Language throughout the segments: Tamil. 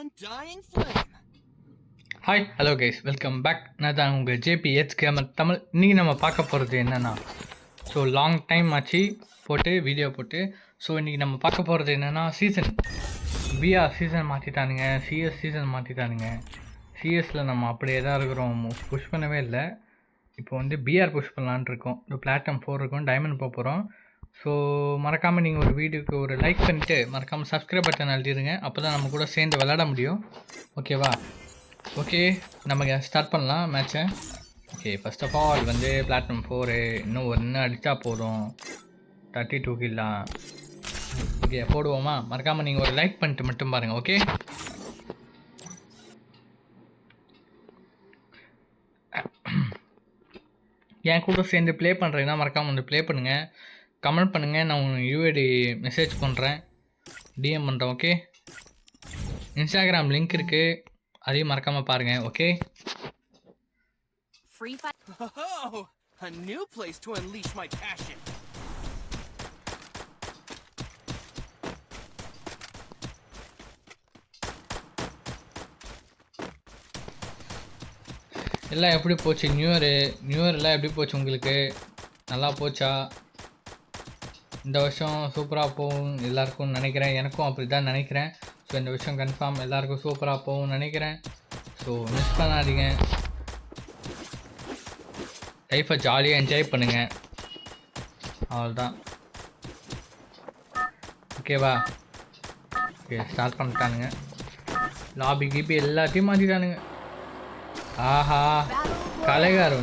Undying flame. Hi hello guys welcome back. நான் தான் உங்கள் ஜேபி எச் கேமர் தமிழ். இன்றைக்கி நம்ம பார்க்க போகிறது என்னென்னா, ஸோ லாங் டைம் ஆச்சு வீடியோ போட்டு. ஸோ இன்றைக்கி நம்ம பார்க்க போகிறது என்னென்னா, சீசன் பிஆர் சீசன் மாற்றிட்டானுங்க, சிஎஸ் சீசன் மாற்றிட்டானுங்க. சிஎஸில் நம்ம அப்படியே தான் இருக்கிறோம், புஷ் பண்ணவே இல்லை. இப்போ வந்து பிஆர் புஷ் பண்ணலான் இருக்கோம். இப்போ பிளாட்டினம் 4 இருக்கும், டைமண்ட் போக போகிறோம். ஸோ மறக்காமல் நீங்கள் ஒரு வீடியோக்கு ஒரு லைக் பண்ணிவிட்டு மறக்காமல் சப்ஸ்கிரைப் பட்டன் அழுத்திடுங்க. அப்போ தான் நம்ம கூட சேர்ந்து விளையாட முடியும். ஓகேவா? ஓகே, நம்ம ஸ்டார்ட் பண்ணலாம் மேட்சை. ஓகே, ஃபர்ஸ்ட் ஆஃப் ஆல் வந்து பிளாட்டினம் 4 இன்னும் ஒன்று அடித்தா போதும், 32 கில்லாம். ஓகே, போடுவோமா? மறக்காமல் நீங்கள் ஒரு லைக் பண்ணிட்டு மட்டும் பாருங்கள். ஓகே, என் கூட சேர்ந்து ப்ளே பண்ணுறீங்கன்னா மறக்காமல் வந்து ப்ளே பண்ணுங்கள், கமெண்ட் பண்ணுங்கள். நான் உங்களுக்கு யூஐடி மெசேஜ் பண்ணுறேன், டிஎம் பண்ணுறேன். ஓகே, இன்ஸ்டாகிராம் லிங்க் இருக்குது, அதையும் மறக்காமல் பாருங்கள். Okay, Oh, a new place to unleash my passion. எல்லாம் எப்படி போச்சு? நியூ இயர்லாம் எப்படி போச்சு உங்களுக்கு? நல்லா போச்சா? இந்த வருஷம் சூப்பராக போகும் எல்லாருக்கும் நினைக்கிறேன். எனக்கும் அப்படி தான் நினைக்கிறேன். ஸோ இந்த வருஷம் கன்ஃபார்ம் எல்லாருக்கும் சூப்பராக போகும்னு நினைக்கிறேன். ஸோ மிஸ் பண்ணாதீங்க, லைஃப்பை ஜாலியாக என்ஜாய் பண்ணுங்கள். அவ்வளோதான். ஓகேவா? ஓகே, ஸ்டார்ட் பண்ணிட்டானுங்க. லாபி கீபி எல்லாத்தையும் மாற்றிட்டானுங்க. ஆஹா, கலைகாரி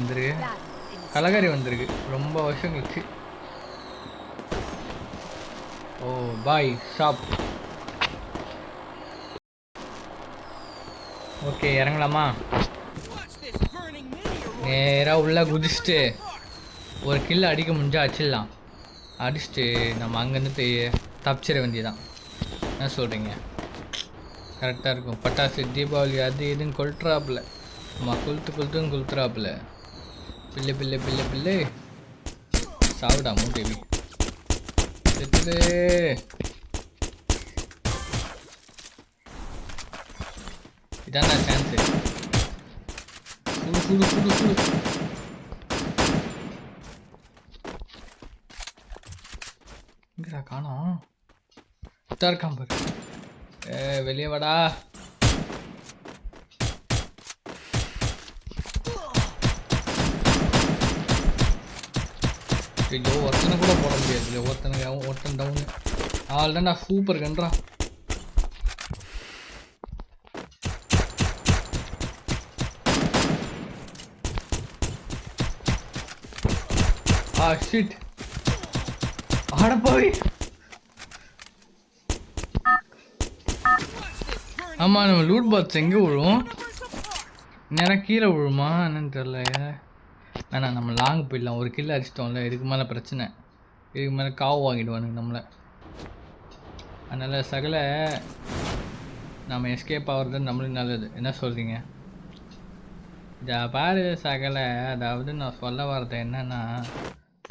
வந்திருக்கு ரொம்ப வருஷம் கழிச்சு. Oh boy shop. ஓகே, இறங்கலாமா? நேராக உள்ளே குதிச்சுட்டு ஒரு கில் அடிக்க முடிஞ்சா அடிச்சிடலாம். அடிச்சுட்டு நம்ம அங்கேருந்து தப்பிச்சிட வேண்டியதான். என்ன சொல்கிறீங்க? கரெக்டாக இருக்கும். பட்டாசு தீபாவளி அது இதுன்னு கொளுத்துறாப்புல, நம்ம கொளுத்துன்னு கொளுத்துறாப்புல. பிள்ளை சாவுடா மூதேவி. இதான் சான்ஸு. சுடு இங்கடா காணோம். இருக்கான் பாரு. வெளியே வாடா. ஐயோ, ஒருத்தனை கூட போட முடியாது. ஒருத்தன் டவுனு. ஆள்தான்டா, சூப்பர் கன்றா. ஷிட், ஆட போய். ஆமாம், நம்ம லூட் பாக்ஸ் எங்கே விழும்? நேரம் கீழே விழுமா என்னன்னு தெரியல. வேணாம், நம்ம லாங் போயிடலாம். ஒரு கில் அடிச்சிட்டோம்ல, இதுக்கு மேலே பிரச்சனை. இதுக்கு மேலே காவு வாங்கிடுவானுங்க நம்மளை. அதனால் சகல நம்ம எஸ்கேப் ஆகிறது நம்மளுக்கு நல்லது. என்ன சொல்கிறீங்க? இதை பாரு சகல, அதாவது நான் சொல்ல வர்றது என்னென்னா,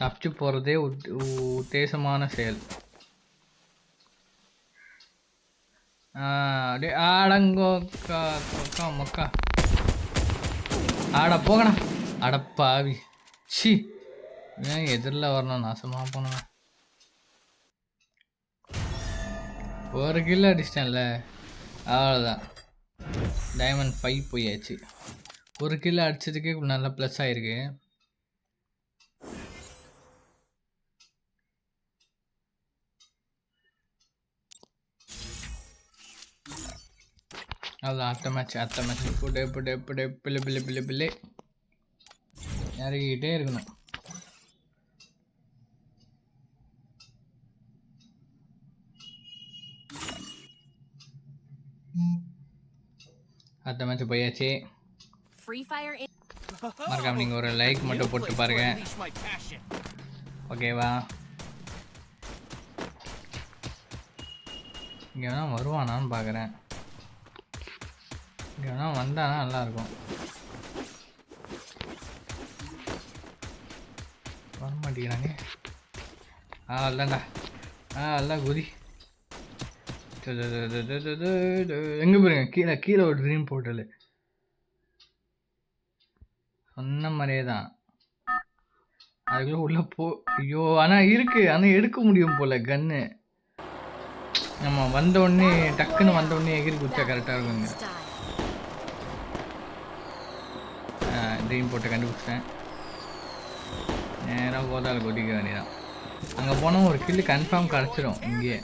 தப்பிச்சு போகிறதே உத்தேசமான செயல். அப்படியே ஆடங்கோக்கா மொக்கா ஆட போகணும். அடப்பாவி, ஷி, ஏன் எதிரில் வரணும்? நாசமாக போனேன். ஒரு கிலோ அடிச்சிட்டேன்ல, அவ்வளோதான். டைமண்ட் 5 போயாச்சு. ஒரு கிலோ அடிச்சதுக்கே நல்லா ப்ளஸ் ஆகிருக்கு. அதான் அடுத்த மேட்ச் பிள்ளை இறங்கிக்கிட்டே இருக்கணும். அடுத்த மேட்ச் போயாச்சு. மறக்காம நீங்கள் ஒரு லைக் மட்டும் போட்டு பாருங்க. ஓகேவா? இங்கே வேணா வருவானான்னு பார்க்குறேன். இங்கே வேணா வந்தானா நல்லாயிருக்கும். வரமாட்டேங்கிறாங்க. இல்லைண்டா, எல்லாம் குதி. எங்கே போறீங்க? கீழே கீழே ஒரு ட்ரீம் போர்ட்டலு சொன்ன மாதிரியே தான். அதுக்குள்ள உள்ள போ. ஐயோ ஆனால் இருக்கு, ஆனால் எடுக்க முடியும் போல கன்னு. நம்ம வந்தோடனே டக்குன்னு வந்தோடனே எகிரி குச்சா கரெக்டாக இருக்குங்க. ட்ரீம் போர்ட்டை கண்டுபிடிச்சிட்டேன். நேராக போதால் கொட்டிக்க வேண்டியதான். அங்கே போனால் ஒரு கில்லு கன்ஃபார்ம் கிடச்சிடும். இங்கே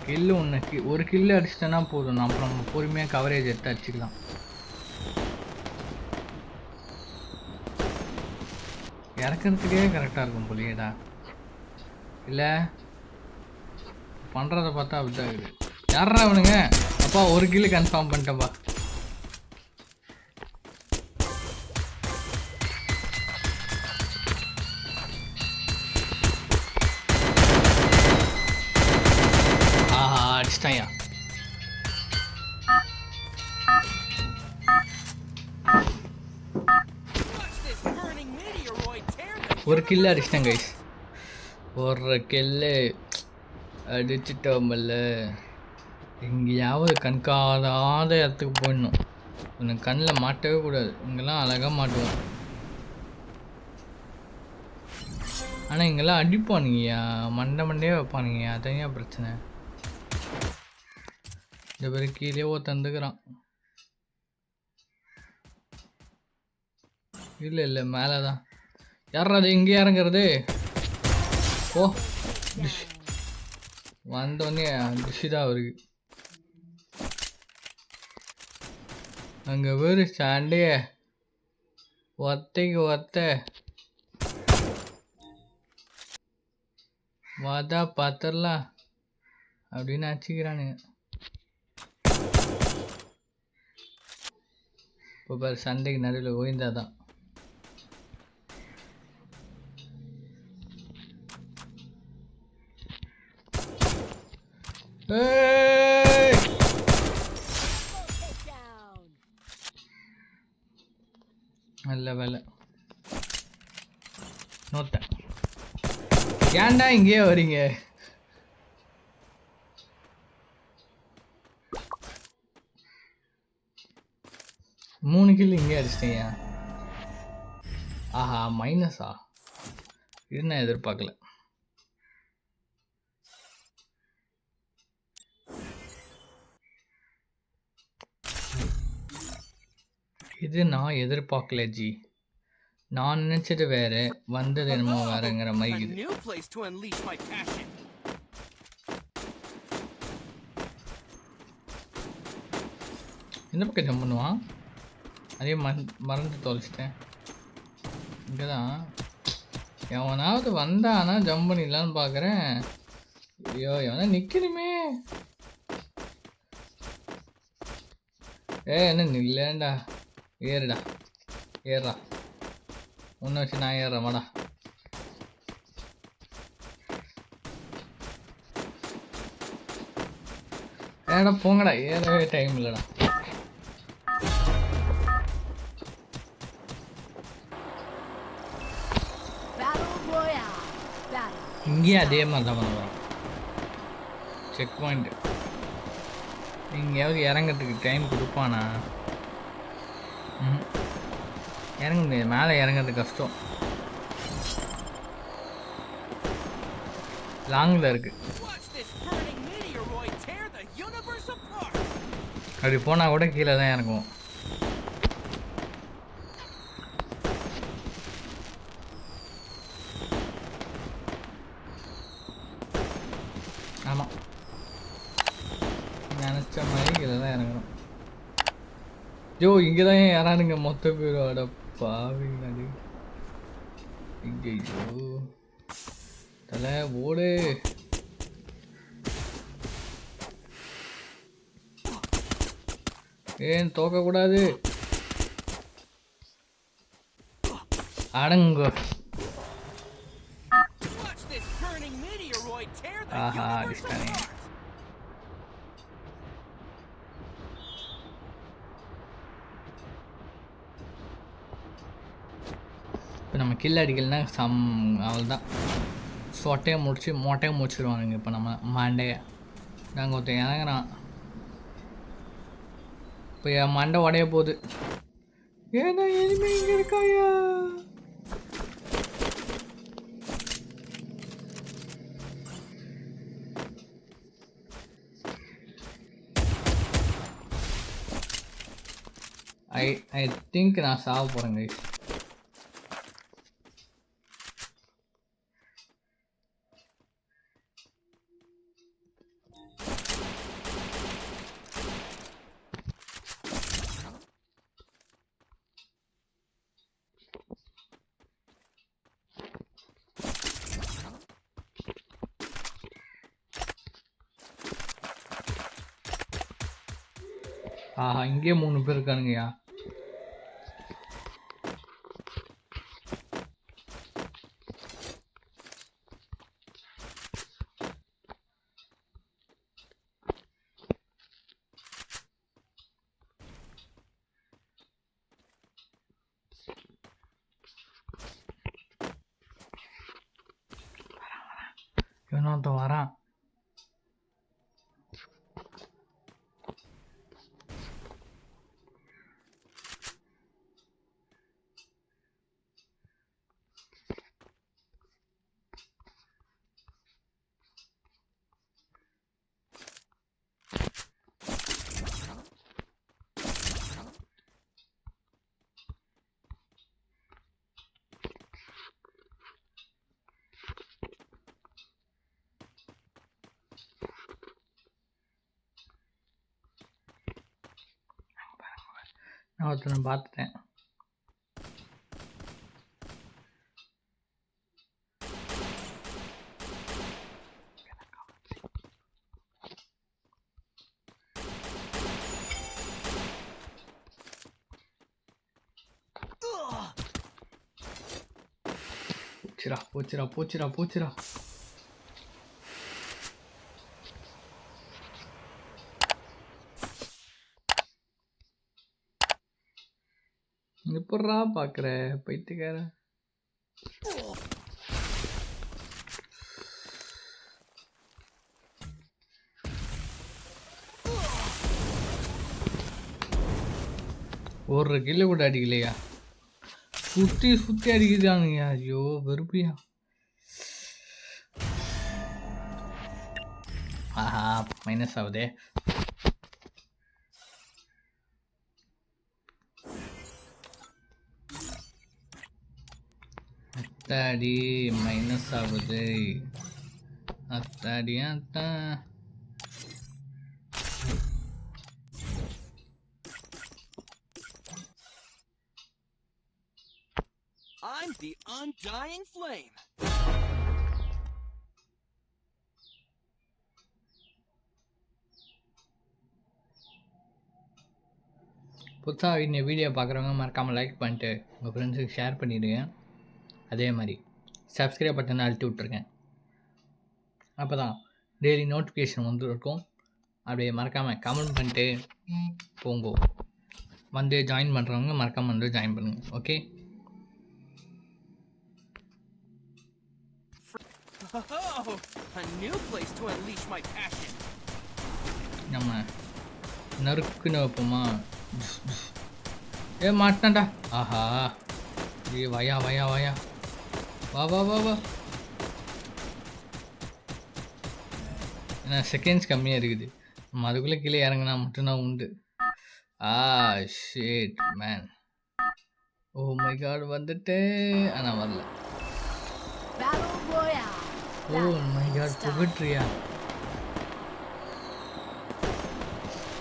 கில்லு ஒன்று, ஒரு கில்லு அடிச்சிட்டேன்னா போதும். அப்புறம் நம்ம பொறுமையாக கவரேஜ் எடுத்து அடிச்சுக்கலாம். இறக்கிறதுக்கே கரெக்டாக இருக்கும் போலியேடா. இல்லை பண்ணுறதை பார்த்தா அப்படிதான் இருக்குது. யாரா அவனுங்க? அப்பா ஒரு கில்லு கன்ஃபார்ம் பண்ணிட்டேன்ப்பா. ஆஹா அடிச்சிட்டாயா. ஒரு கில்லு அடிச்சிட்டேன் கைஸ். ஒரு கில்லு அடிச்சிட்டோம்ல. எங்கேயாவது கண்காணாத இடத்துக்கு போயிடணும். உனக்கு கண்ணில் மாட்டவே கூடாது. இங்கெல்லாம் அழகாக மாட்டுவோம். ஆனால் இங்கெல்லாம் அடிப்பானுங்கய்யா, மண்டே வைப்பானுங்கய்யா. அதையா பிரச்சனை. இந்த பேர் கீழே தந்துக்கிறான். இல்லை இல்லை மேலே தான். யாரா அது இங்கே இறங்குறது? ஓ டிஷ் வந்தோடனே டிஷ்ஷு தான் அவருக்கு. அங்கே வேறு சாண்டே ஒத்தைக்கு ஒத்த வாதா பார்த்துடலாம் அப்படின்னு அடிச்சுக்கிறானுங்க. இப்போ பாரு சண்டைக்கு நடுவில் ஓய்ந்தாதான். நல்ல வேலை நோட்டேன். ஏன்டா இங்கேயே வரீங்க? மூணு கில் இங்கே அடிச்சிட்டீங்க. ஆஹா மைனஸா? இது நான் எதிர்பார்க்கல. இது நான் எதிர்பார்க்கல ஜி. நான் நினைச்சது வேற, வந்தது என்னமோ வேறங்கிற மாதிரி. இந்த பக்கம் ஜம்ப் பண்ணுவான். அதே மறந்து தொலைச்சிட்டேன். இங்கே தான் எவனாவது வந்தானா ஜம்ப் பண்ணிடலான்னு பார்க்குறேன். ஐயோ எவனா நிற்கணுமே. என்ன நில்லேண்டா. ஏறுடா ஏறா. ஒன்று வச்சு நான் ஏறுறேன் வாடா. ஏடா போங்கடா, ஏறவே டைம் இல்லைடா. இங்கேயும் அதே மாதிரி தான் பண்ணுவோம். செக் பாயிண்ட் எங்கேயாவது இறங்கிறதுக்கு டைம் கொடுப்பானா? இறங்க முடியாது, மேலே இறங்கிறது கஷ்டம். லாங்கில் இருக்கு. அப்படி போனால் கூட கீழே தான் இறங்குவோம். ஆமாம் நினச்ச மாதிரி கீழே தான் இறங்குறோம். ஜோ இங்கே தான் யாரானுங்க மொத்த பேரோட பாவிங்க. ஐயோ தலை ஓடு. ஏன் தோக்கக்கூடாது? அடங்கோ. ஆஹா அடிச்சிட்டானே. நம்ம கில் அடிக்கலைன்னா அவ்வளோதான் சொட்டையை முடிச்சு மொட்டையை முடிச்சிடுவானுங்க. இப்போ நம்ம மண்டையை நாங்கள் ஒருத்தன் இறங்குறான். இப்போ என் மண்டை உடைய போகுது. ஏன்னா எதுவுமே இங்கே இருக்காயா? ஐ திங்க் நான் சாக போகிறேன் கைஸ். ஆஹா, இங்கே 3 பேர் இருக்கானுங்கய்யா. இவனொருத்தன் வரான். நான் ஒருத்தனை பார்த்துட்டேன். போச்சுடா. எப்பட்றா பார்க்குற பைத்தியக்கார? ஒரு கிலோ கூட அடிக்கலையா? சுற்றி அடிக்குதானுங்கய்யா. ஐயோ வெறுப்பியா. ஆஹா, மைனஸ் ஆகுதே. அத்தாடி மைனஸ் ஆகுது. அத்தாடி அத்தா. I'm the undying flame. புதுசாக இந்த வீடியோ பார்க்குறவங்க மறக்காமல் லைக் பண்ணிட்டு உங்கள் ஃப்ரெண்ட்ஸுக்கு ஷேர் பண்ணிவிடுங்க. அதே மாதிரி சப்ஸ்கிரைப் பட்டனை அழுத்தி விட்ருங்க. அப்போ தான் டெய்லி நோட்டிஃபிகேஷன் வந்துருக்கும். அப்படியே மறக்காமல் கமெண்ட் பண்ணிட்டு போங்கோ. வந்து ஜாயின் பண்ணுறவங்க மறக்காமல் வந்து ஜாயின் பண்ணுங்க. Okay, Oh, a new place to unleash my passion. நம்ம நறுக்குன்னு வைப்போமா? ஏ மாட்டினாண்டா. ஆஹா, ஏ வாயா வா. ஏன்னா செகண்ட்ஸ் கம்மியாக இருக்குது. நம்ம அதுக்குள்ளே கீழே இறங்கினா மட்டும்தான் உண்டு. Shit man. Oh my God, வந்துட்டேன். ஆனால் வரல. ஓ மை காட், புகட்ரியா?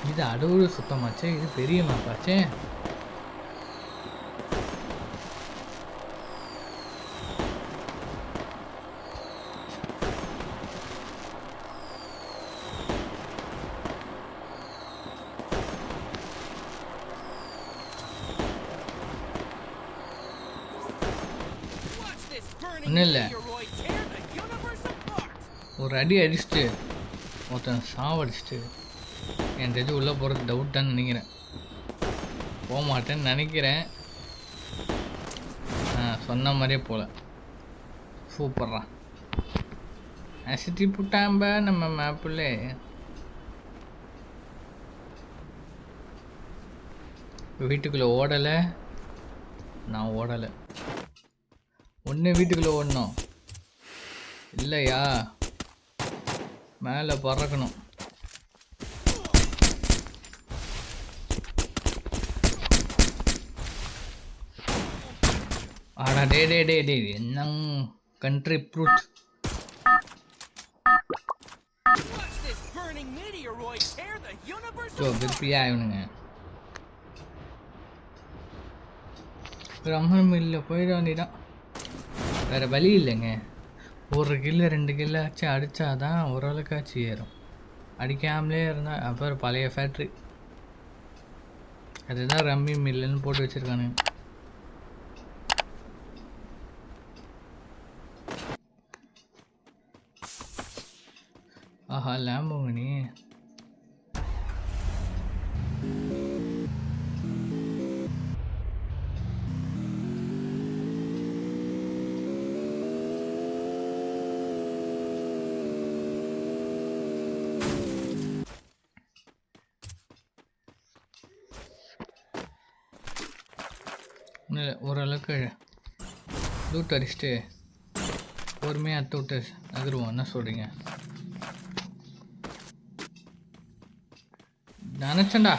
இது அடவுறு சுத்தமாச்சே. இது பெரிய மேப்பாச்சே. ஒன்றும் இல்லை, ஒரு அடி அடிச்சுட்டு ஒருத்தன் சாவடிச்சிட்டு என் இது உள்ளே போகிறது டவுட் தான் நினைக்கிறேன். போக மாட்டேன்னு நினைக்கிறேன். சொன்ன மாதிரியே போல சூப்பர்ரா அசிட்டி புட்டாம்ப நம்ம மேப்பில் வீட்டுக்குள்ளே ஓடலை நான் ஓடலை ஒன்று வீட்டுக்குள்ளே ஓடணும் இல்லையா மேலே பறக்கணும் ஆடா டே டே டே டே என்ன கண்ட்ரி ப்ரூட் விருப்பியா இவனுங்க ரம்மன் மில்லில் போயிட வேண்டியதான் வேறு வழி இல்லைங்க ஒரு கில்லு 2 கில்லாச்சும் அடித்தாதான் ஓரளவுக்காச்சு ஏறும் அடிக்காமலே இருந்தால் அப்புறம் பழைய ஃபேக்ட்ரி அதுதான் ரம்மி மில்லுன்னு போட்டு வச்சுருக்கானுங்க ஆஹா லேம்போகினி ஓரளவுக்கு லூட் அடிச்சுட்டு பொறுமையாக அத்து விட்டு நகருவோம் என்ன சொல்கிறீங்க நினச்சேன்டா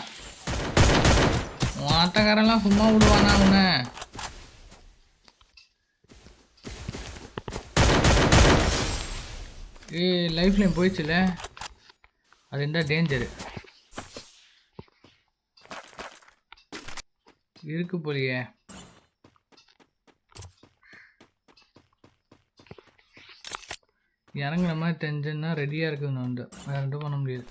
உன் ஆட்டக்காரெல்லாம் சும்மா விடுவானா உன்னை லைஃப்லையும் போயிடுச்சுல அது என்ன டேஞ்சரு இருக்கு போலியே இறங்குற மாதிரி தெரிஞ்சுன்னா ரெடியாக இருக்குதுன்னு வந்து வேறு ரெண்டும் பண்ண முடியாது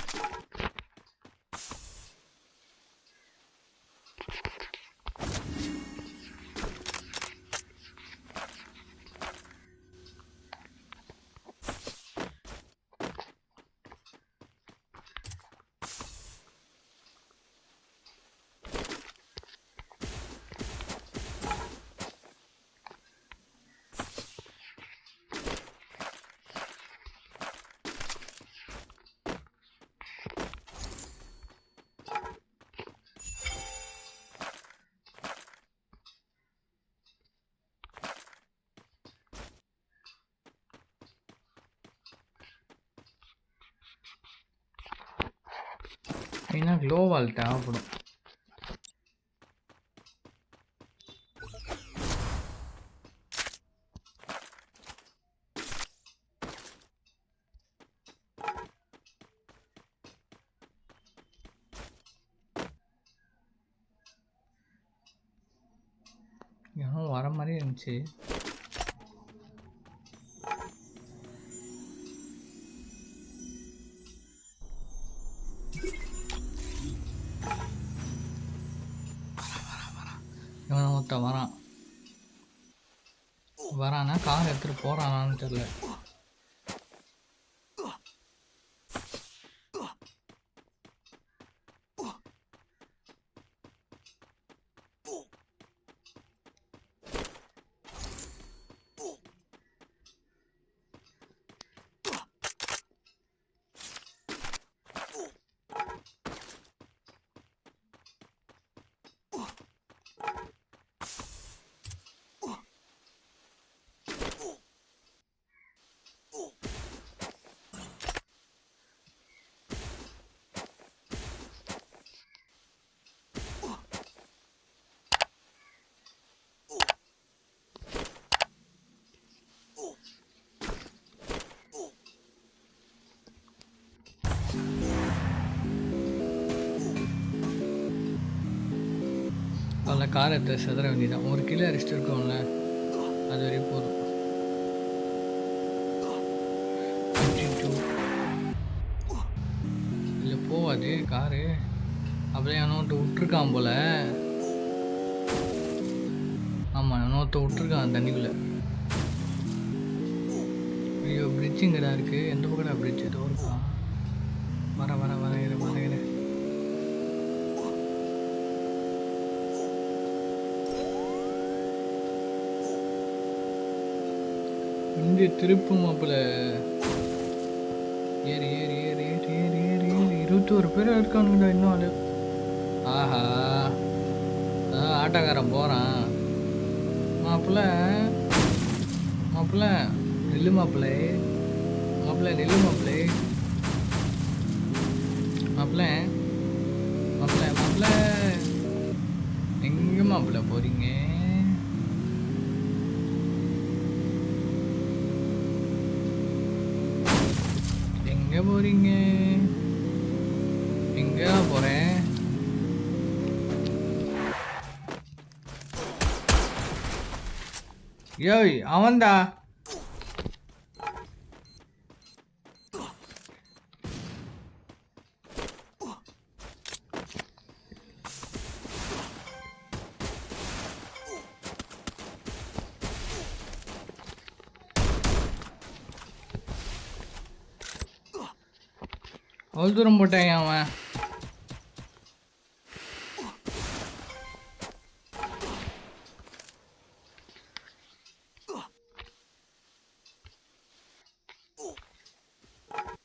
ஏன்னா க்ளோவால் தேவைப்படும் ஏன்னா வர மாதிரி இருந்துச்சு இவன் ஒருத்தன் வரானா கார் எடுத்துகிட்டு போகிறானான்னு தெரியல அதில் கார் எடுத்து செதற வேண்டியதான் ஒரு கிலோ அரிசிட்டு இருக்கோம்ல அது வரையும் போதும் இல்லை போவாது காரு அப்படியே அவனோட்டு விட்டுருக்கான் போல் ஆமாம் அவனோட்ட விட்டுருக்கான் தண்ணிக்குள்ளே ஐயோ பிரிட்ஜு இங்கே தான் இருக்குது எந்த பக்கம் பிரிட்ஜ் ஏதோ இருக்கான் வர வண்டியை திருப்பு மாப்பிள்ள. ஏறி ஏறி ஏறி ஏறி ஏறி ஏறி ஏறி 21 பேர் இருக்கானுங்கடா இன்னும் ஆளு. ஆஹா அதான் ஆட்டோக்காரன் போகிறான். மாப்பிள்ள மாப்பிள்ள நெல்லு மாப்பிள்ளை. மாப்பிள்ள நெல்லு மாப்பிள்ளை. மாப்பிள்ள மாப்பிள்ள மாப்பிள்ள எங்கே மாப்பிள்ள போகிறீங்க? எங்கே போகிறீங்க? எங்கே போகிறேன்? யோய் அவன்தா. அவ்வளோ தூரம் போட்டேன் அவன்.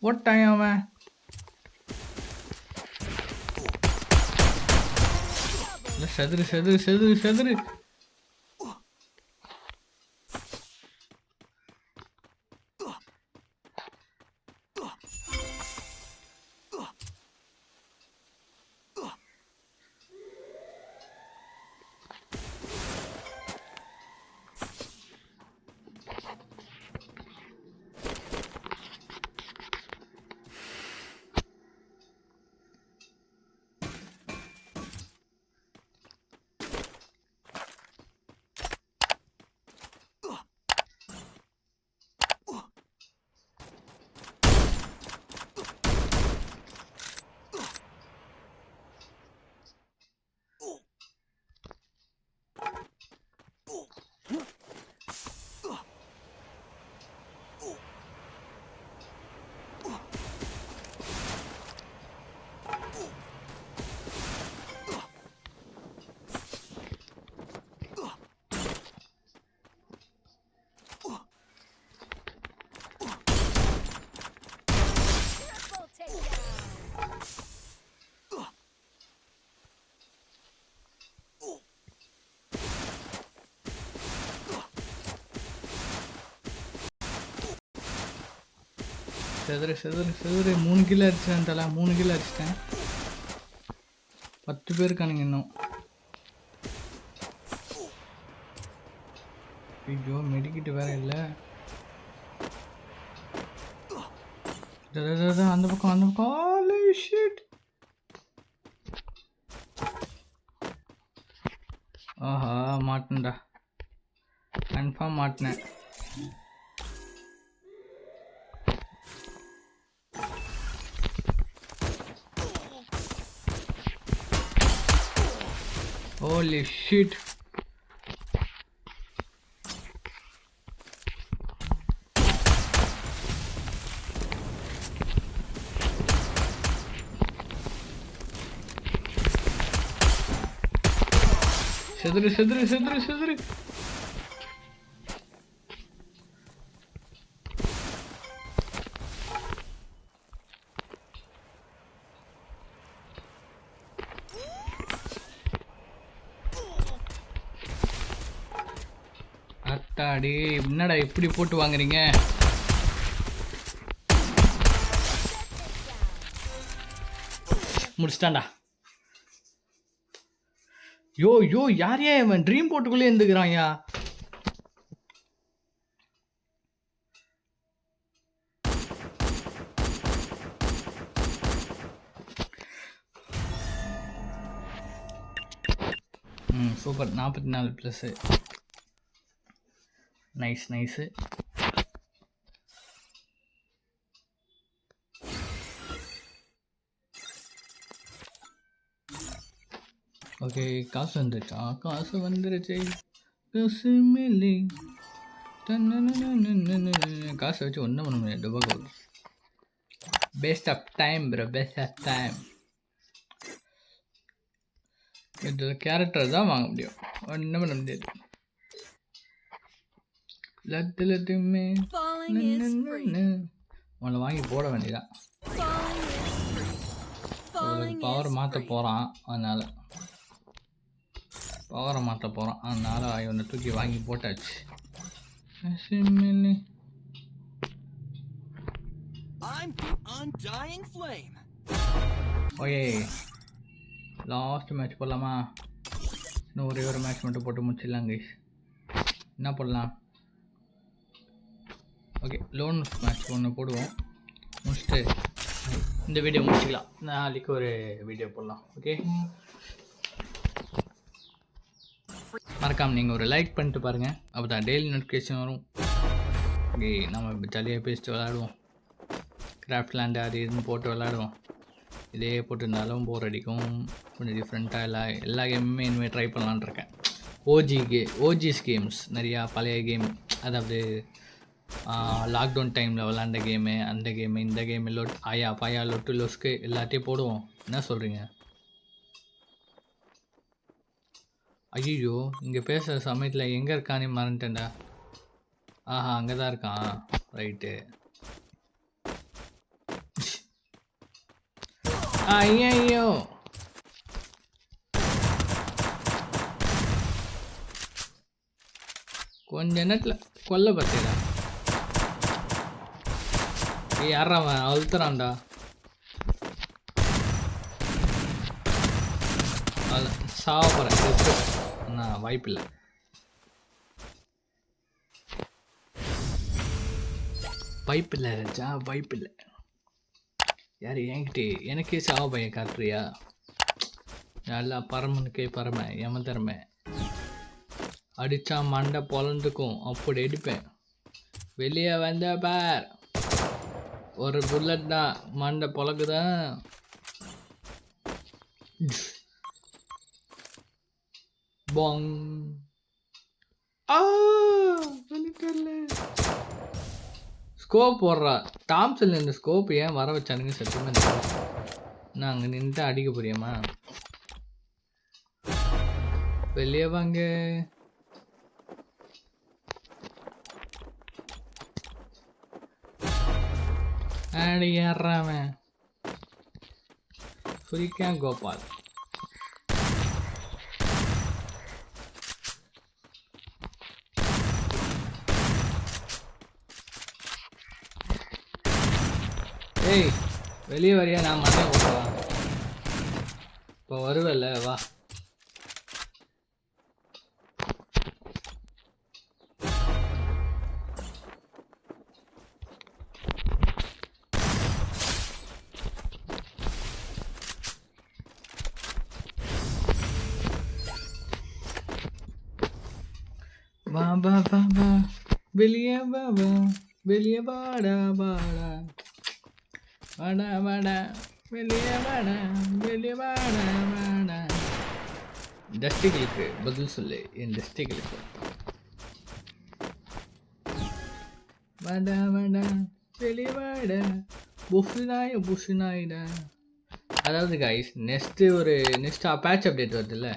போட்டான் அவன். செதுரு செதுரு செதுரு செதுரு. செதுரு செதுரு செதுரு. 3 கிலோ அடிச்சிட்டேன் தலை. 3 கிலோ அடிச்சிட்டேன். 10 பேர் இருக்கானுங்க இன்னும். ஐயோ மெடிக்கிட்டு வேற இல்லை. அந்த பக்கம் அந்த பக்கம். ஹாலி ஷிட். ஆஹா மாட்டேன்டா. கன்ஃபார்ம் மாட்டினேன். Holy shit. செதுரு செதுரு செதுரு செதுரு. அத்தாடி என்னடா இப்படி போட்டு வாங்குறீங்க? முடிச்சிட்டான்டா. யோ யோ யார் யா இவன்? ட்ரீம் போட்டுக்குள்ளே இருந்துக்கிறான் யா. Super. 44 plus. Nice nice. Okay காசு வந்துருச்சா? காசு வந்துருச்சு. காசு மேலே காசை வச்சு ஒன்றும் பண்ண முடியாது. Tobacco best of time bro. Best of time. இதில் கேரக்டர் தான் வாங்க முடியும். ஒன்றும் பண்ண முடியாது. லட்டுமே Falling is free. உன்னை வாங்கி போட வேண்டியதான். Falling is free. Falling power is மாற்ற free. போகிறான், அதனால் இவனை தூக்கி வாங்கி போட்டாச்சு. I'm the undying flame. Okay, last match போடலாமா? இன்னும் ஒரே ஒரு மேட்ச் மட்டும் போட்டு முடிச்சிடலாம் கைஸ். என்ன போடலாம்? ஓகே, லோன் மேட்ச் ஒன்று போடுவோம். முடிச்சுட்டு இந்த வீடியோ முடிச்சிக்கலாம். நாளைக்கு ஒரு வீடியோ போடலாம். ஓகே, மறக்காமல் நீங்கள் ஒரு லைக் பண்ணிட்டு பாருங்கள், அப்போ தான் டெய்லி நோட்டிஃபிகேஷன் வரும். ஓகே, நம்ம ஜாலியாக பேசிட்டு விளாடுவோம். கிராஃப்ட் லேண்டு அது இதுன்னு போட்டு விளாடுவோம். இதே போட்டுருந்தாலும் போர் அடிக்கும். கொஞ்சம் டிஃப்ரெண்ட்டாக எல்லா கேமுமே இனிமேல் ட்ரை பண்ணலான்னு இருக்கேன். ஓஜிஸ் கேம்ஸ் நிறையா பழைய கேம், அதாவது லாக்டவுன் டைமில் விளாண்ட கேமு, அந்த கேமு, இந்த கேமு, பாயா லொட்டு லொஸ்க்கு எல்லாத்தையும் போடுவோம். என்ன சொல்கிறீங்க? ஐயோ, இங்கே பேசுகிற சமயத்தில் எங்கே இருக்கானே மறந்துட்டேன்டா. ஆஹா, அங்கே தான் இருக்கான். ரைட்டு. ஐயோ, கொஞ்ச நேரத்தில் கொல்ல பார்த்தீரா? யாரா அவன் அழுத்துறான்டா. சாப்பிட்றேன், நான் வாய்ப்பில்லை. வாய்ப்பில்லை ராஜா, வாய்ப்பில்லை. யார் என்கிட்டே எனக்கே சாவ பையன் காட்டுறியா? நல்லா பரமனுக்கே பரம எம திறமை. அடித்தா மண்டை பொழந்துக்கும், அப்படி அடிப்பேன். வெளியே வந்த பார், ஒரு புல்லட் தான், மண்டை பொழக்குதான். பாங். ஸ்கோப் போடுறா. டாம்சன் இந்த ஸ்கோப் ஏன் வர வச்சானுங்க சத்தியமா தெரியல. நான் அங்கே நின்று அடிக்க புரியுமா? வெளியே வாங்க. அடி ஏறாமன் சுரிக்கான் கோபால். ஏய், வெளியே வரியா? நான் மண்ணை போடுவா. இப்போ வருவல்ல, வா. வா வா வா வா, வெளியே வா வா, வெளியே வாடா வாடா, வாடா வாடா, வெளியே வாடா, வெளியே வாடா வாடா. டஸ்டிகளுக்கு பதில் சொல்லு, என் டஸ்டிகளுக்கு. வாடா வாடா, வெளியே வாடா, புஷு நாயிடா. அதாவது கைஸ், நெக்ஸ்ட் பேட்ச் அப்டேட் வருதுல்ல,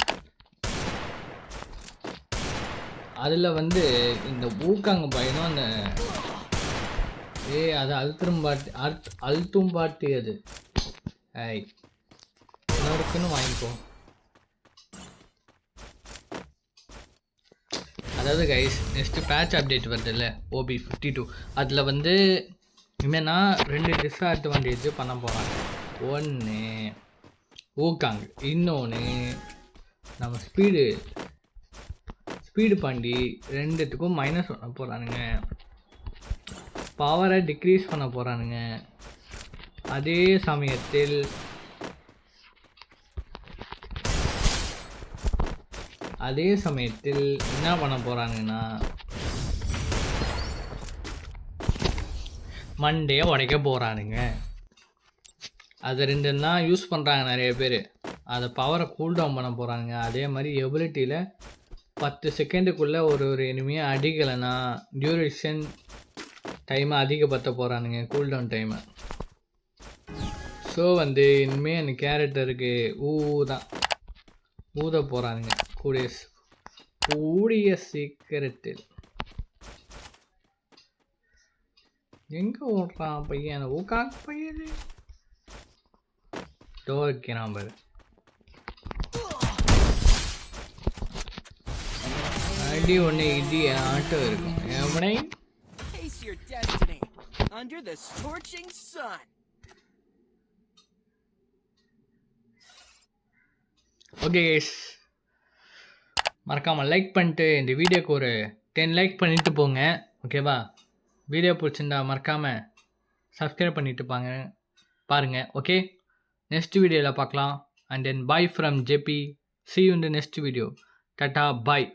அதில் வந்து இந்த ஊக்காங்க பையனும் அந்த அது அழுத்தும் பாட்டி அது இன்னொருக்குன்னு வாங்கிக்கோ. அதாவது கைஸ், நெக்ஸ்ட்டு பேட்ச் அப்டேட் வருது இல்லை, OB52, அதில் வந்து இனிமேல் நான் 2 டிஸ்அட்வான்டேஜ் பண்ண போகிறாங்க. ஒன்று ஊக்காங், இன்னொன்று நம்ம ஸ்பீடு பாண்டி, ரெண்டுத்துக்கும் மைனஸ் பண்ண போகிறானுங்க. பவரை டிக்ரீஸ் பண்ண போகிறானுங்க. அதே சமயத்தில் என்ன பண்ண போகிறாங்கன்னா, மண்டையை உடைக்க போகிறானுங்க. அது ரெண்டும் தான் யூஸ் பண்ணுறாங்க நிறைய பேர். அதை பவரை கூல்டவுன் பண்ண போகிறானுங்க. அதே மாதிரி எபிலிட்டியில் 10 செகண்டுக்குள்ளே ஒரு எனிமையை அடிக்கலைன்னா டியூரேஷன் டைமை அதிகப்படுத்த போகிறானுங்க, கூல்டவுன் டைமை. ஸோ வந்து இனிமேல் அந்த கேரக்டருக்கு ஊத போகிறானுங்க கூடிய சீக்கிரத்தில். எங்கே ஓடுறான் பையன் ஊக்காங்க பையன் வைக்கிறான் பாரு அடி ஒன்று இடி ஆட்டம் இருக்கும் எவனே Face your destiny under the scorching sun. Okay guys மறக்காமல் லைக் பண்ணிட்டு இந்த வீடியோக்கு ஒரு 10 லைக் பண்ணிட்டு போங்க ஓகேவா வீடியோ பிடிச்சிருந்தா மறக்காமல் சப்ஸ்கிரைப் பண்ணிட்டு பாருங்கள் ஓகே நெக்ஸ்ட் வீடியோவில் பார்க்கலாம் and then bye from JP see you in the next video tata bye